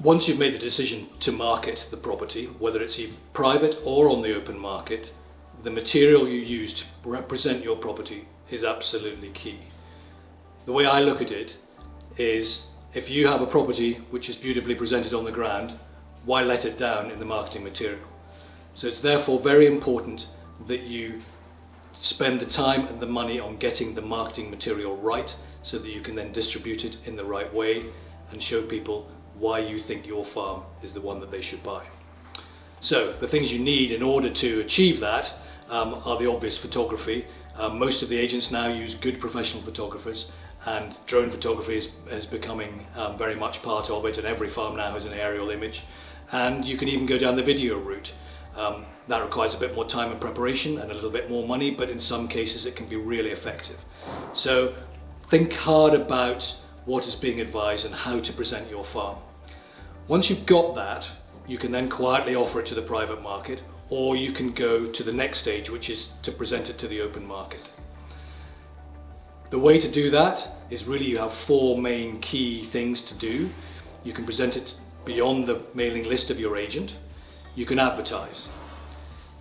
Once you've made the decision to market the property, whether it's either private or on the open market, the material you use to represent your property is absolutely key. The way I look at it is, if you have a property which is beautifully presented on the ground, why let it down in the marketing material? So it's therefore very important that you spend the time and the money on getting the marketing material right, so that you can then distribute it in the right way and show people why you think your farm is the one that they should buy. So the things you need in order to achieve that are the obvious photography. Most of the agents now use good professional photographers, and drone photography is becoming very much part of it, and every farm now has an aerial image. And you can even go down the video route. That requires a bit more time and preparation and a little bit more money, but in some cases it can be really effective. So think hard about what is being advised and how to present your farm. Once you've got that, you can then quietly offer it to the private market, or you can go to the next stage, which is to present it to the open market. The way to do that is really, you have four main key things to do. You can present it beyond the mailing list of your agent. You can advertise.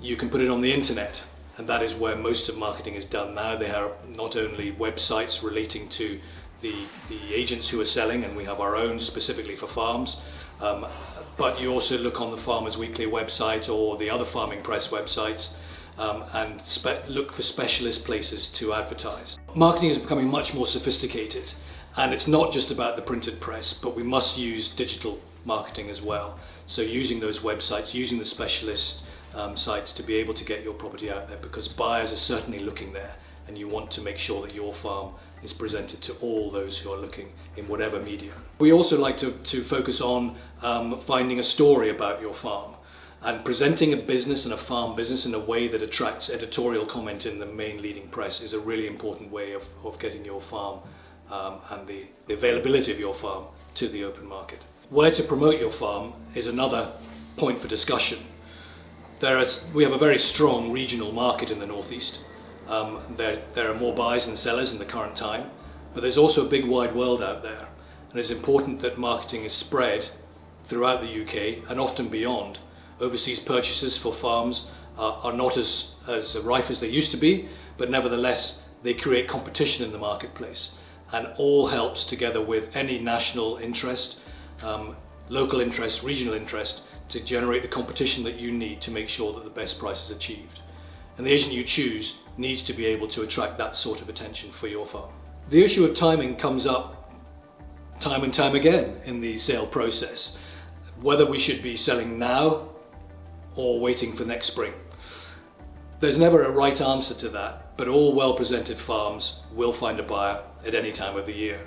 You can put it on the internet, and that is where most of marketing is done now. There are not only websites relating to the agents who are selling, and we have our own specifically for farms, but you also look on the Farmers Weekly website or the other farming press websites, and look for specialist places to advertise. Marketing is becoming much more sophisticated, and it's not just about the printed press, but we must use digital marketing as well. So using those websites, using the specialist sites to be able to get your property out there, because buyers are certainly looking there, and you want to make sure that your farm is presented to all those who are looking in whatever media. We also like to focus on finding a story about your farm, and presenting a business and a farm business in a way that attracts editorial comment in the main leading press is a really important way of getting your farm and the availability of your farm to the open market. Where to promote your farm is another point for discussion. We have a very strong regional market in the northeast. There are more buyers than sellers in the current time, but there's also a big wide world out there, and it's important that marketing is spread throughout the UK and often beyond. Overseas purchases for farms are not as rife as they used to be, but nevertheless they create competition in the marketplace, and all helps together with any national interest, local interest, regional interest, to generate the competition that you need to make sure that the best price is achieved. And the agent you choose needs to be able to attract that sort of attention for your farm. The issue of timing comes up time and time again in the sale process, whether we should be selling now or waiting for next spring. There's never a right answer to that, but all well-presented farms will find a buyer at any time of the year.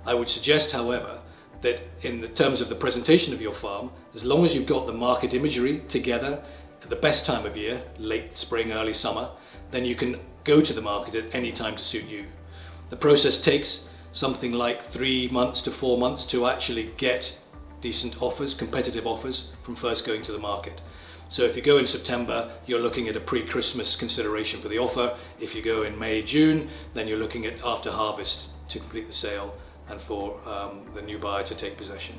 I would suggest, however, that in the terms of the presentation of your farm, as long as you've got the market imagery together at the best time of year, late spring, early summer, then you can go to the market at any time to suit you. The process takes something like 3 months to 4 months to actually get decent offers, competitive offers, from first going to the market. So if you go in September, you're looking at a pre-Christmas consideration for the offer. If you go in May, June, then you're looking at after harvest to complete the sale and for the new buyer to take possession.